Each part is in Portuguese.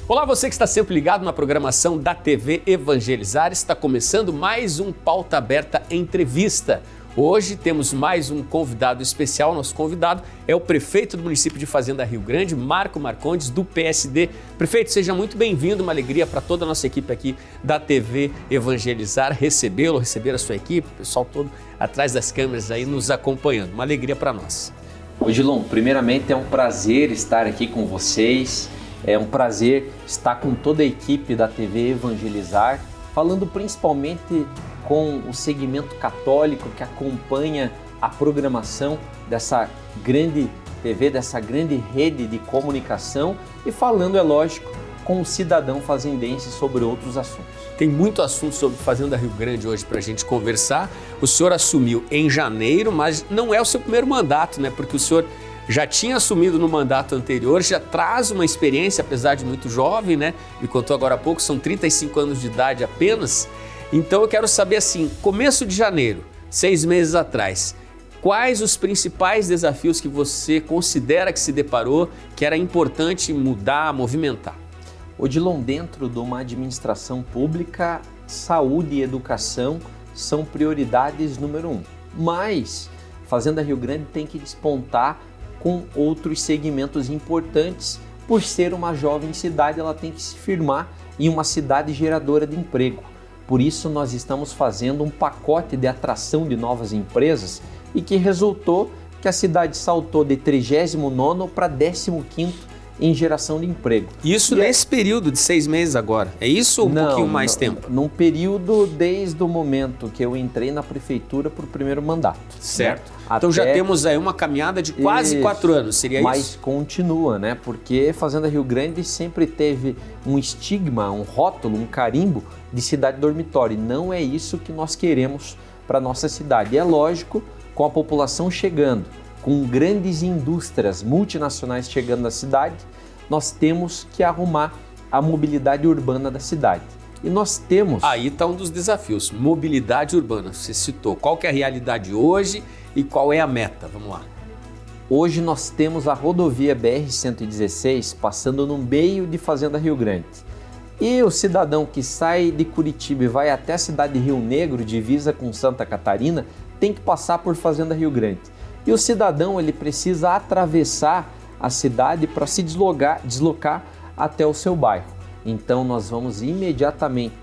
Olá, você que está sempre ligado na programação da TV Evangelizar. Está começando mais um Pauta Aberta Entrevista. Hoje temos mais um convidado especial. Nosso convidado é o prefeito do município de Fazenda Rio Grande, Marco Marcondes, do PSD. Prefeito, seja muito bem-vindo, uma alegria para toda a nossa equipe aqui da TV Evangelizar recebê-lo, receber a sua equipe, o pessoal todo atrás das câmeras aí nos acompanhando. Uma alegria para nós. Odilon, primeiramente é um prazer estar aqui com vocês. É um prazer estar com toda a equipe da TV Evangelizar, falando principalmente com o segmento católico que acompanha a programação dessa grande TV, dessa grande rede de comunicação e falando, é lógico, com o cidadão fazendense sobre outros assuntos. Tem muito assunto sobre Fazenda Rio Grande hoje para a gente conversar. O senhor assumiu em janeiro, mas não é o seu primeiro mandato, né? Porque o senhor já tinha assumido no mandato anterior, já traz uma experiência, apesar de muito jovem, né? Me contou agora há pouco, são 35 anos de idade apenas. Então eu quero saber assim, começo de janeiro, 6 meses atrás, quais os principais desafios que você considera que se deparou, que era importante mudar, movimentar? Odilon, dentro de uma administração pública, saúde e educação são prioridades número 1. Mas Fazenda Rio Grande tem que despontar com outros segmentos importantes. Por ser uma jovem cidade, ela tem que se firmar em uma cidade geradora de emprego. Por isso, nós estamos fazendo um pacote de atração de novas empresas e que resultou que a cidade saltou de 39º para 15º em geração de emprego. Isso nesse período de 6 meses agora? É isso ou um pouquinho mais tempo? Num período desde o momento que eu entrei na prefeitura para o primeiro mandato. Certo. Né? Então já temos aí uma caminhada de quase 4 anos, seria isso? Mas continua, né? Porque Fazenda Rio Grande sempre teve um estigma, um rótulo, um carimbo de cidade dormitório. E não é isso que nós queremos para a nossa cidade. E é lógico, com a população chegando, com grandes indústrias multinacionais chegando na cidade, nós temos que arrumar a mobilidade urbana da cidade. E nós temos... Aí está um dos desafios, mobilidade urbana. Você citou. Qual que é a realidade hoje e qual é a meta? Vamos lá. Hoje nós temos a rodovia BR-116 passando no meio de Fazenda Rio Grande. E o cidadão que sai de Curitiba e vai até a cidade de Rio Negro, divisa com Santa Catarina, tem que passar por Fazenda Rio Grande. E o cidadão ele precisa atravessar a cidade para se deslocar até o seu bairro. Então nós vamos imediatamente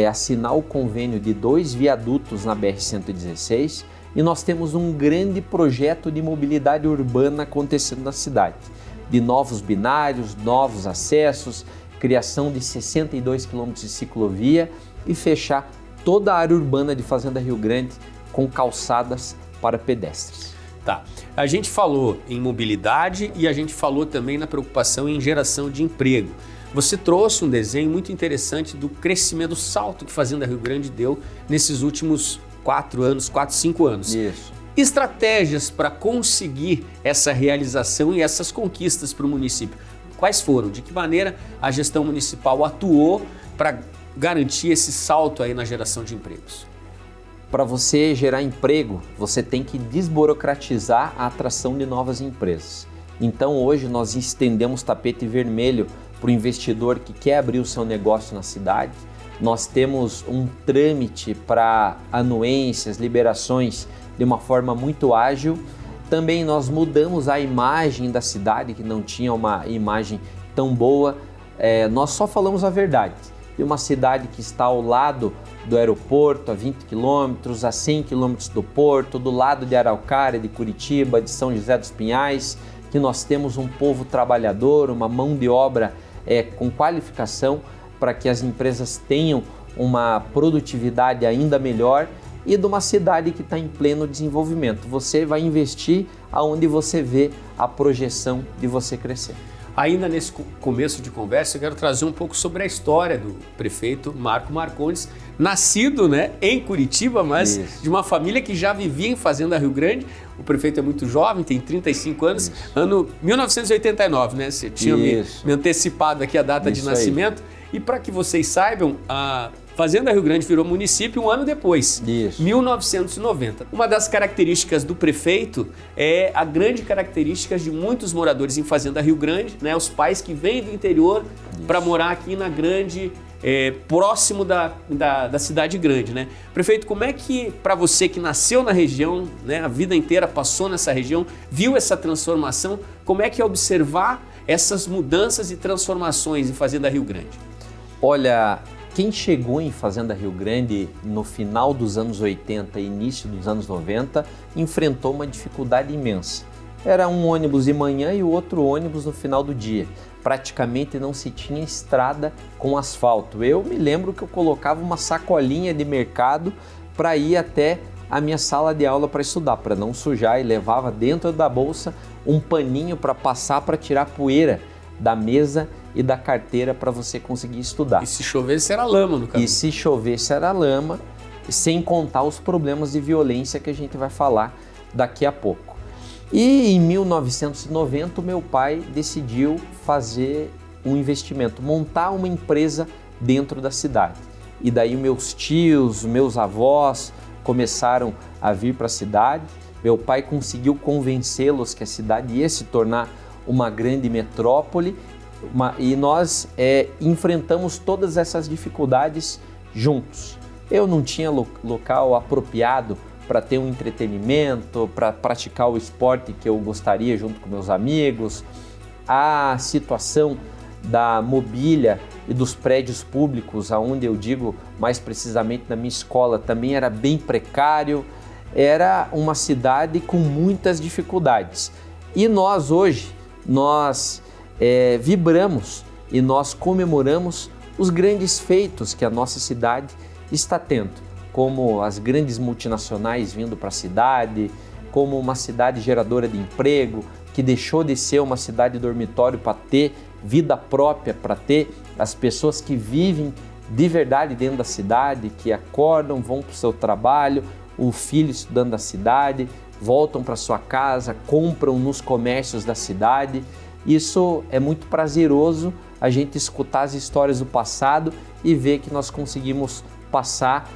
assinar o convênio de 2 viadutos na BR-116 e nós temos um grande projeto de mobilidade urbana acontecendo na cidade, de novos binários, novos acessos, criação de 62 quilômetros de ciclovia e fechar toda a área urbana de Fazenda Rio Grande com calçadas para pedestres. Tá. A gente falou em mobilidade e a gente falou também na preocupação em geração de emprego. Você trouxe um desenho muito interessante do crescimento, do salto que Fazenda Rio Grande deu nesses últimos 5 anos. Isso. Estratégias para conseguir essa realização e essas conquistas para o município. Quais foram? De que maneira a gestão municipal atuou para garantir esse salto aí na geração de empregos? Para você gerar emprego, você tem que desburocratizar a atração de novas empresas. Então hoje nós estendemos tapete vermelho para o investidor que quer abrir o seu negócio na cidade. Nós temos um trâmite para anuências, liberações de uma forma muito ágil. Também nós mudamos a imagem da cidade, que não tinha uma imagem tão boa. Nós só falamos a verdade. De uma cidade que está ao lado do aeroporto, a 20 quilômetros, a 100 quilômetros do porto, do lado de Araucária, de Curitiba, de São José dos Pinhais, que nós temos um povo trabalhador, uma mão de obra com qualificação para que as empresas tenham uma produtividade ainda melhor e de uma cidade que está em pleno desenvolvimento. Você vai investir aonde você vê a projeção de você crescer. Ainda nesse começo de conversa, eu quero trazer um pouco sobre a história do prefeito Marco Marcondes, nascido, né, em Curitiba, mas de uma família que já vivia em Fazenda Rio Grande. O prefeito é muito jovem, tem 35 anos, ano 1989, né? Você tinha me antecipado aqui a data de nascimento. E para que vocês saibam, a Fazenda Rio Grande virou município um ano depois, Isso. 1990. Uma das características do prefeito é a grande característica de muitos moradores em Fazenda Rio Grande, né? Os pais que vêm do interior para morar aqui na grande, próximo da cidade grande, né? Prefeito, como é que, para você que nasceu na região, né, a vida inteira passou nessa região, viu essa transformação, como é que é observar essas mudanças e transformações em Fazenda Rio Grande? Olha, quem chegou em Fazenda Rio Grande no final dos anos 80 e início dos anos 90 enfrentou uma dificuldade imensa. Era um ônibus de manhã e o outro ônibus no final do dia. Praticamente não se tinha estrada com asfalto. Eu me lembro que eu colocava uma sacolinha de mercado para ir até a minha sala de aula para estudar, para não sujar, e levava dentro da bolsa um paninho para passar, para tirar poeira da mesa e da carteira para você conseguir estudar. E se chovesse era lama no caminho. E se chovesse era lama, sem contar os problemas de violência que a gente vai falar daqui a pouco. E em 1990 o meu pai decidiu fazer um investimento, montar uma empresa dentro da cidade. E daí meus tios, meus avós começaram a vir para a cidade. Meu pai conseguiu convencê-los que a cidade ia se tornar uma grande metrópole, e nós enfrentamos todas essas dificuldades juntos. Eu não tinha local apropriado para ter um entretenimento, para praticar o esporte que eu gostaria junto com meus amigos. A situação da mobília e dos prédios públicos, aonde eu digo mais precisamente na minha escola, também era bem precário. Era uma cidade com muitas dificuldades. E nós hoje, vibramos e nós comemoramos os grandes feitos que a nossa cidade está tendo, como as grandes multinacionais vindo para a cidade, como uma cidade geradora de emprego, que deixou de ser uma cidade dormitório para ter vida própria, para ter as pessoas que vivem de verdade dentro da cidade, que acordam, vão para o seu trabalho, o filho estudando da cidade, voltam para sua casa, compram nos comércios da cidade. Isso é muito prazeroso, a gente escutar as histórias do passado e ver que nós conseguimos passar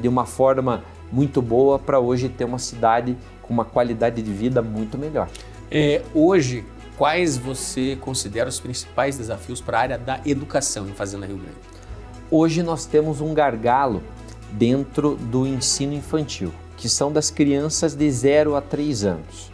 de uma forma muito boa para hoje ter uma cidade com uma qualidade de vida muito melhor. Hoje, quais você considera os principais desafios para a área da educação em Fazenda Rio Grande? Hoje nós temos um gargalo dentro do ensino infantil, que são das crianças de 0 a 3 anos.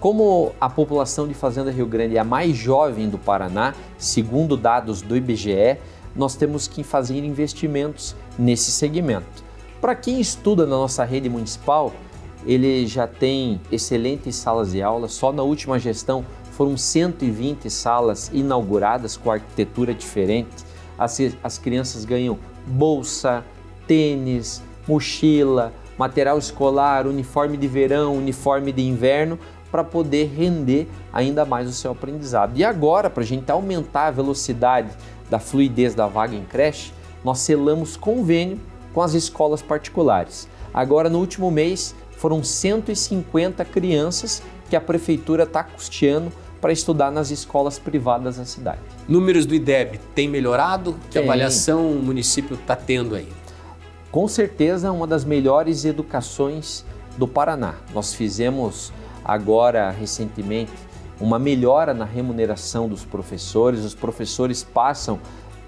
Como a população de Fazenda Rio Grande é a mais jovem do Paraná, segundo dados do IBGE, nós temos que fazer investimentos nesse segmento. Para quem estuda na nossa rede municipal, ele já tem excelentes salas de aula. Só na última gestão foram 120 salas inauguradas com arquitetura diferente. As crianças ganham bolsa, tênis, mochila, material escolar, uniforme de verão, uniforme de inverno, para poder render ainda mais o seu aprendizado. E agora, para a gente aumentar a velocidade da fluidez da vaga em creche, nós selamos convênio com as escolas particulares. Agora, no último mês, foram 150 crianças que a prefeitura está custeando para estudar nas escolas privadas da cidade. Números do IDEB têm melhorado? Que avaliação o município está tendo aí? Com certeza, uma das melhores educações do Paraná. Nós fizemos agora, recentemente, uma melhora na remuneração dos professores. Os professores passam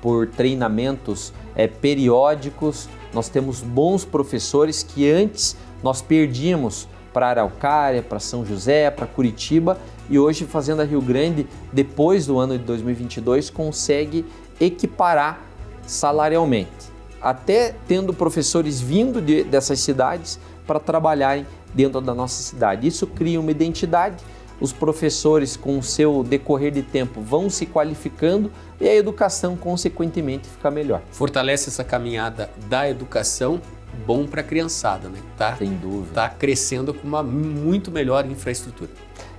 por treinamentos periódicos. Nós temos bons professores que antes nós perdíamos para Araucária, para São José, para Curitiba, e hoje Fazenda Rio Grande, depois do ano de 2022, consegue equiparar salarialmente, até tendo professores vindo dessas cidades para trabalharem dentro da nossa cidade. Isso cria uma identidade, os professores, com o seu decorrer de tempo, vão se qualificando e a educação, consequentemente, fica melhor. Fortalece essa caminhada da educação, bom para a criançada, né? Sem dúvida. Está crescendo com uma muito melhor infraestrutura.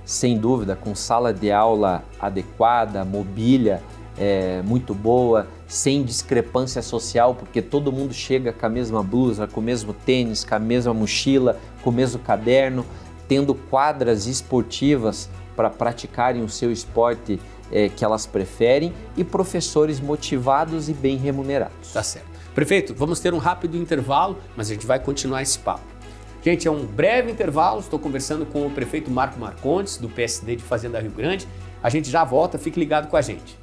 Sem dúvida, com sala de aula adequada, mobília muito boa, sem discrepância social, porque todo mundo chega com a mesma blusa, com o mesmo tênis, com a mesma mochila, com o mesmo caderno, tendo quadras esportivas para praticarem o seu esporte que elas preferem, e professores motivados e bem remunerados. Tá certo. Prefeito, vamos ter um rápido intervalo, mas a gente vai continuar esse papo. Gente, é um breve intervalo, estou conversando com o prefeito Marco Marcondes, do PSD de Fazenda Rio Grande. A gente já volta, fique ligado com a gente.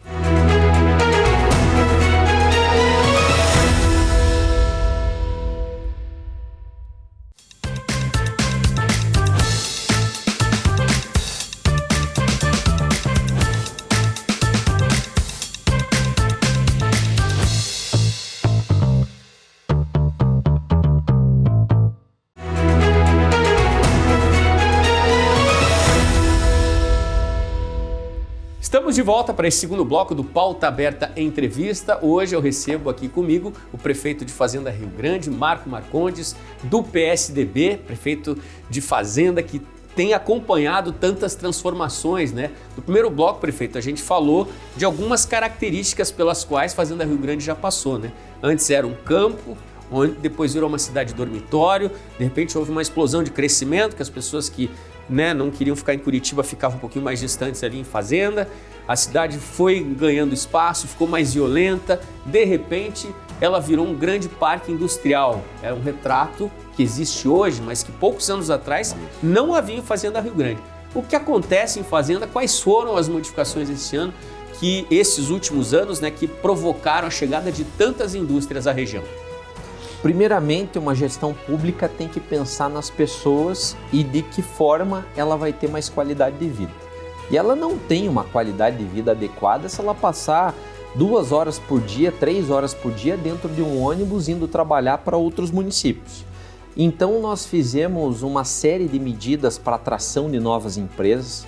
Estamos de volta para esse segundo bloco do Pauta Aberta Entrevista. Hoje eu recebo aqui comigo o prefeito de Fazenda Rio Grande, Marco Marcondes, do PSDB, prefeito de Fazenda que tem acompanhado tantas transformações, né? No primeiro bloco, prefeito, a gente falou de algumas características pelas quais Fazenda Rio Grande já passou, né? Antes era um campo, onde depois virou uma cidade dormitório, de repente houve uma explosão de crescimento, que as pessoas que não queriam ficar em Curitiba ficavam um pouquinho mais distantes ali em Fazenda, a cidade foi ganhando espaço, ficou mais violenta, de repente ela virou um grande parque industrial. É um retrato que existe hoje, mas que poucos anos atrás não havia em Fazenda Rio Grande. O que acontece em Fazenda, quais foram as modificações esse ano, que esses últimos anos, que provocaram a chegada de tantas indústrias à região? Primeiramente, uma gestão pública tem que pensar nas pessoas e de que forma ela vai ter mais qualidade de vida. E ela não tem uma qualidade de vida adequada se ela passar 2 horas por dia, 3 horas por dia dentro de um ônibus indo trabalhar para outros municípios. Então nós fizemos uma série de medidas para atração de novas empresas,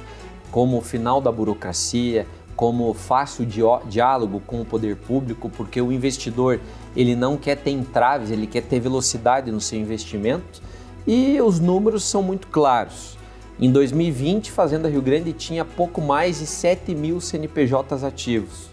como o final da burocracia, como fácil diálogo com o poder público, porque o investidor ele não quer ter entraves, ele quer ter velocidade no seu investimento e os números são muito claros. Em 2020, Fazenda Rio Grande tinha pouco mais de 7 mil CNPJs ativos.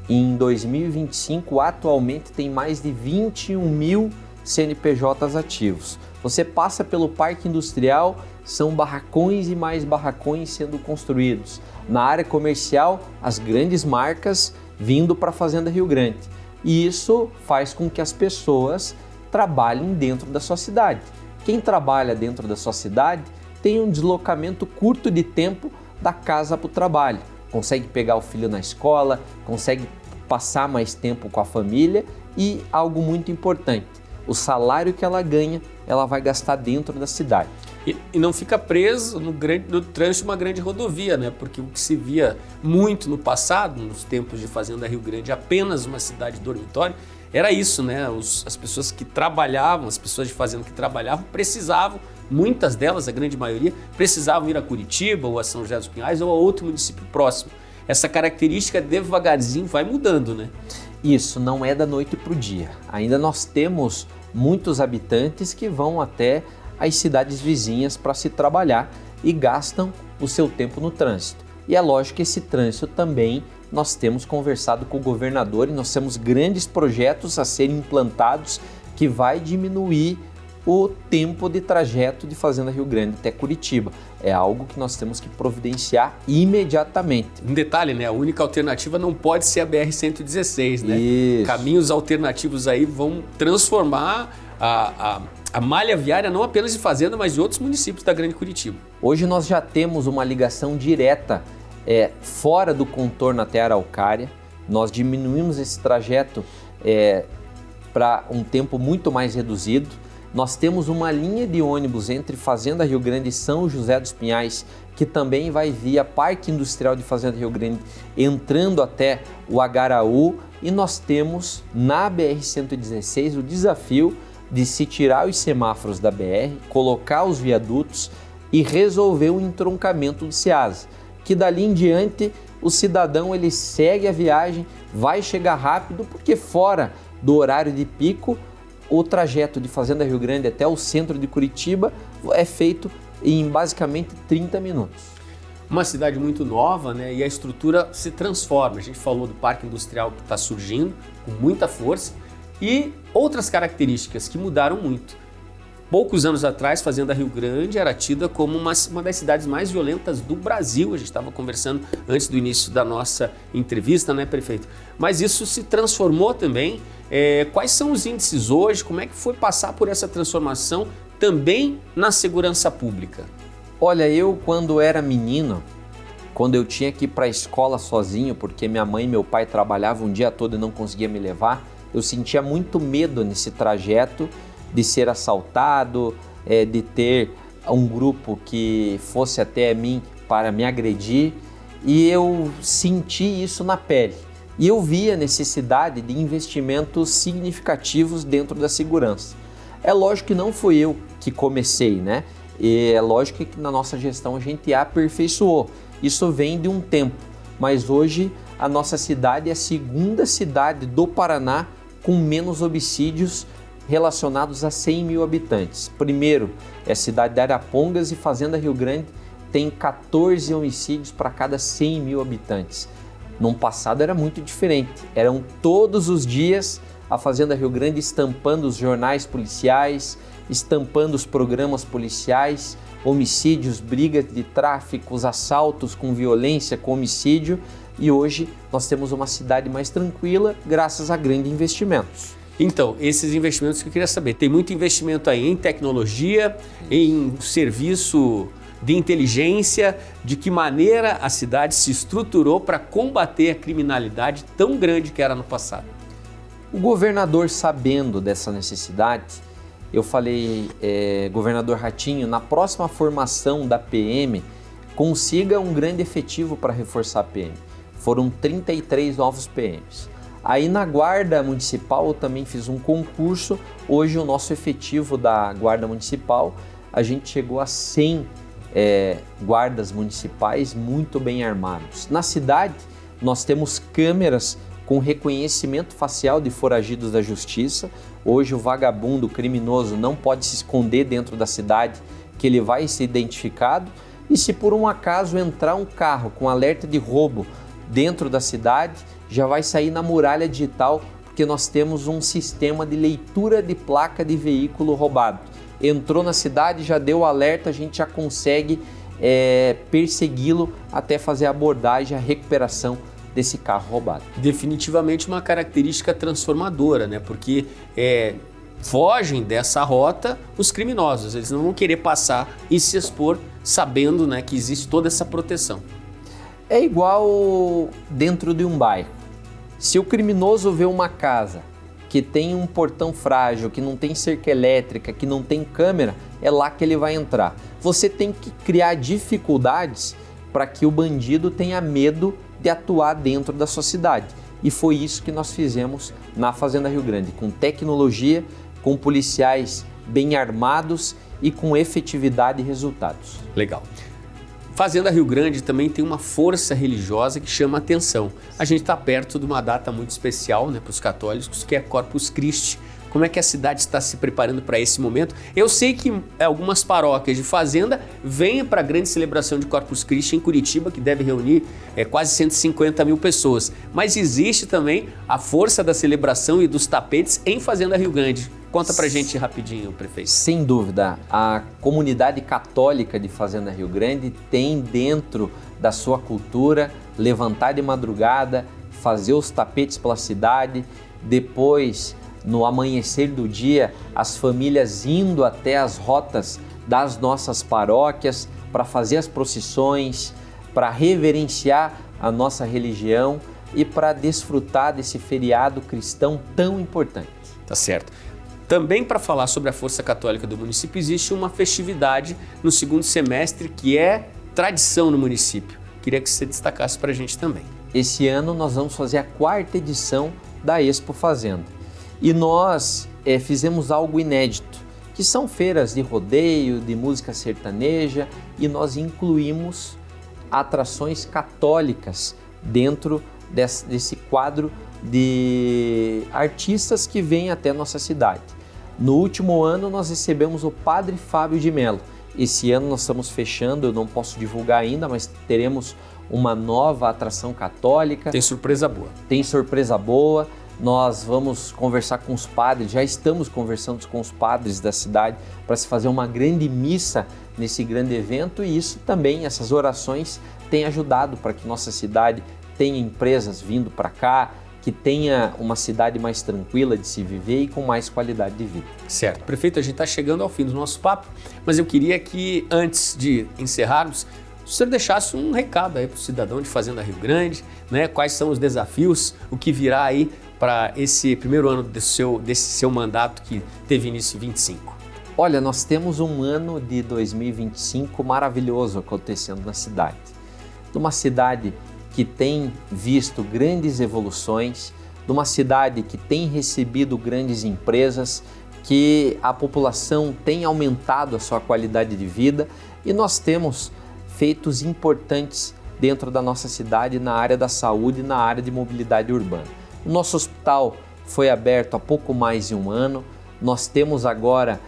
Em 2025, atualmente tem mais de 21 mil CNPJs ativos. Você passa pelo parque industrial, são barracões e mais barracões sendo construídos. Na área comercial, as grandes marcas vindo para a Fazenda Rio Grande. E isso faz com que as pessoas trabalhem dentro da sua cidade. Quem trabalha dentro da sua cidade tem um deslocamento curto de tempo da casa para o trabalho. Consegue pegar o filho na escola, consegue passar mais tempo com a família e algo muito importante, o salário que ela ganha, ela vai gastar dentro da cidade. E não fica preso no trânsito de uma grande rodovia, né? Porque o que se via muito no passado, nos tempos de Fazenda Rio Grande, apenas uma cidade dormitório, era isso, né? As pessoas que trabalhavam, as pessoas de fazenda que trabalhavam, precisavam, muitas delas, a grande maioria, precisavam ir a Curitiba ou a São José dos Pinhais ou a outro município próximo. Essa característica devagarzinho vai mudando, né? Isso, não é da noite para o dia. Ainda nós temos muitos habitantes que vão até as cidades vizinhas para se trabalhar e gastam o seu tempo no trânsito. E é lógico que esse trânsito também nós temos conversado com o governador e nós temos grandes projetos a serem implantados que vai diminuir o tempo de trajeto de Fazenda Rio Grande até Curitiba. É algo que nós temos que providenciar imediatamente. Um detalhe, né? A única alternativa não pode ser a BR-116, né? Isso. Caminhos alternativos aí vão transformar a malha viária não apenas de Fazenda, mas de outros municípios da Grande Curitiba. Hoje nós já temos uma ligação direta fora do contorno até Araucária. Nós diminuímos esse trajeto para um tempo muito mais reduzido. Nós temos uma linha de ônibus entre Fazenda Rio Grande e São José dos Pinhais, que também vai via Parque Industrial de Fazenda Rio Grande, entrando até o Agaraú. E nós temos na BR-116 o desafio de se tirar os semáforos da BR, colocar os viadutos e resolver o entroncamento do Ceasa, que dali em diante o cidadão ele segue a viagem, vai chegar rápido, porque fora do horário de pico, o trajeto de Fazenda Rio Grande até o centro de Curitiba é feito em basicamente 30 minutos. Uma cidade muito nova, né? E a estrutura se transforma. A gente falou do parque industrial que está surgindo com muita força e outras características que mudaram muito. poucos anos atrás, Fazenda Rio Grande era tida como uma das cidades mais violentas do Brasil. A gente estava conversando antes do início da nossa entrevista, né, prefeito? Mas isso se transformou também. Quais são os índices hoje? Como é que foi passar por essa transformação também na segurança pública? Olha, eu quando era menino, quando eu tinha que ir para a escola sozinho, porque minha mãe e meu pai trabalhavam o dia todo e não conseguia me levar, eu sentia muito medo nesse trajeto de ser assaltado, de ter um grupo que fosse até mim para me agredir, e eu senti isso na pele. E eu vi a necessidade de investimentos significativos dentro da segurança. É lógico que não fui eu que comecei, né? E é lógico que na nossa gestão a gente aperfeiçoou. Isso vem de um tempo, mas hoje a nossa cidade é a segunda cidade do Paraná com menos homicídios relacionados a 100 mil habitantes. Primeiro é a cidade de Arapongas e Fazenda Rio Grande tem 14 homicídios para cada 100 mil habitantes. No passado era muito diferente, eram todos os dias a Fazenda Rio Grande estampando os jornais policiais, estampando os programas policiais, homicídios, brigas de tráfico, assaltos com violência, com homicídio, e hoje nós temos uma cidade mais tranquila graças a grandes investimentos. Então, esses investimentos que eu queria saber, tem muito investimento aí em tecnologia, em serviço de inteligência, de que maneira a cidade se estruturou para combater a criminalidade tão grande que era no passado? O governador, sabendo dessa necessidade, eu falei, governador Ratinho, na próxima formação da PM, consiga um grande efetivo para reforçar a PM. Foram 33 novos PMs. Aí na Guarda Municipal eu também fiz um concurso. Hoje o nosso efetivo da Guarda Municipal, a gente chegou a 100 guardas municipais muito bem armados. Na cidade nós temos câmeras com reconhecimento facial de foragidos da justiça. Hoje o vagabundo, o criminoso não pode se esconder dentro da cidade, que ele vai ser identificado. E se por um acaso entrar um carro com alerta de roubo dentro da cidade, já vai sair na muralha digital, porque nós temos um sistema de leitura de placa de veículo roubado. Entrou na cidade, já deu o alerta, a gente já consegue persegui-lo até fazer a abordagem, a recuperação desse carro roubado. Definitivamente uma característica transformadora, né? Porque fogem dessa rota os criminosos, eles não vão querer passar e se expor sabendo, né, que existe toda essa proteção. É igual dentro de um bairro. Se o criminoso vê uma casa que tem um portão frágil, que não tem cerca elétrica, que não tem câmera, é lá que ele vai entrar. Você tem que criar dificuldades para que o bandido tenha medo de atuar dentro da sua cidade. E foi isso que nós fizemos na Fazenda Rio Grande, com tecnologia, com policiais bem armados e com efetividade e resultados. Legal. Fazenda Rio Grande também tem uma força religiosa que chama a atenção. A gente está perto de uma data muito especial, né, para os católicos, que é Corpus Christi. Como é que a cidade está se preparando para esse momento? Eu sei que algumas paróquias de Fazenda vêm para a grande celebração de Corpus Christi em Curitiba, que deve reunir quase 150 mil pessoas. Mas existe também a força da celebração e dos tapetes em Fazenda Rio Grande. Conta pra gente rapidinho, prefeito. Sem dúvida, a comunidade católica de Fazenda Rio Grande tem dentro da sua cultura levantar de madrugada, fazer os tapetes pela cidade, depois, no amanhecer do dia, as famílias indo até as rotas das nossas paróquias para fazer as procissões, para reverenciar a nossa religião e para desfrutar desse feriado cristão tão importante. Tá certo. Também para falar sobre a Força Católica do município, existe uma festividade no segundo semestre que é tradição no município. Queria que você destacasse para a gente também. Esse ano nós vamos fazer a 4ª edição da Expo Fazenda. E nós fizemos algo inédito, que são feiras de rodeio, de música sertaneja, e nós incluímos atrações católicas dentro desse quadro de artistas que vêm até nossa cidade. No último ano nós recebemos o Padre Fábio de Mello. Esse ano nós estamos fechando, eu não posso divulgar ainda, mas teremos uma nova atração católica. Tem surpresa boa. Tem surpresa boa. nós vamos conversar com os padres, já estamos conversando com os padres da cidade para se fazer uma grande missa nesse grande evento, e isso também, essas orações têm ajudado para que nossa cidade tenha empresas vindo para cá, que tenha uma cidade mais tranquila de se viver e com mais qualidade de vida. Certo. Prefeito, a gente está chegando ao fim do nosso papo, mas eu queria que, antes de encerrarmos, o senhor deixasse um recado aí para o cidadão de Fazenda Rio Grande, né? Quais são os desafios, o que virá aí para esse primeiro ano desse seu mandato que teve início em 25? Olha, nós temos um ano de 2025 maravilhoso acontecendo na cidade. De uma cidade que tem visto grandes evoluções, de uma cidade que tem recebido grandes empresas, que a população tem aumentado a sua qualidade de vida, e nós temos feitos importantes dentro da nossa cidade na área da saúde e na área de mobilidade urbana. O nosso hospital foi aberto há pouco mais de um ano, nós temos agora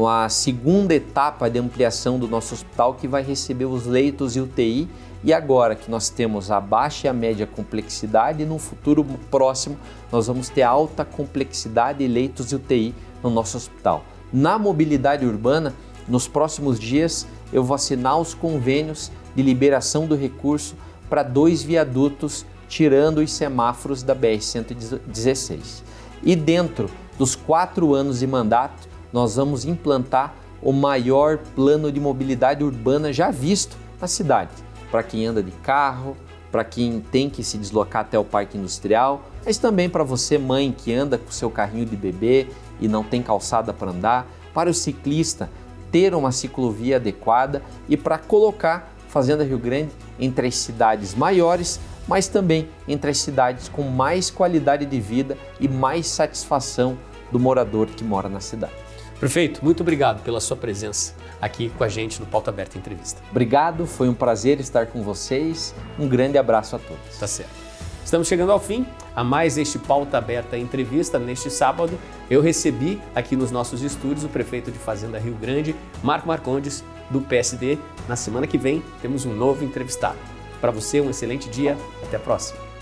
a segunda etapa de ampliação do nosso hospital, que vai receber os leitos e UTI, e agora que nós temos a baixa e a média complexidade, no futuro próximo nós vamos ter alta complexidade e leitos e UTI no nosso hospital. Na mobilidade urbana, nos próximos dias eu vou assinar os convênios de liberação do recurso para 2 viadutos, tirando os semáforos da BR-116. E dentro dos 4 anos de mandato, nós vamos implantar o maior plano de mobilidade urbana já visto na cidade, para quem anda de carro, para quem tem que se deslocar até o parque industrial, mas também para você, mãe, que anda com seu carrinho de bebê e não tem calçada para andar, para o ciclista ter uma ciclovia adequada e para colocar Fazenda Rio Grande entre as cidades maiores, mas também entre as cidades com mais qualidade de vida e mais satisfação do morador que mora na cidade. Prefeito, muito obrigado pela sua presença aqui com a gente no Pauta Aberta Entrevista. Obrigado, foi um prazer estar com vocês. Um grande abraço a todos. Tá certo. Estamos chegando ao fim a mais este Pauta Aberta Entrevista. Neste sábado, eu recebi aqui nos nossos estúdios o prefeito de Fazenda Rio Grande, Marco Marcondes, do PSD. Na semana que vem, temos um novo entrevistado. Para você, um excelente dia. Até a próxima.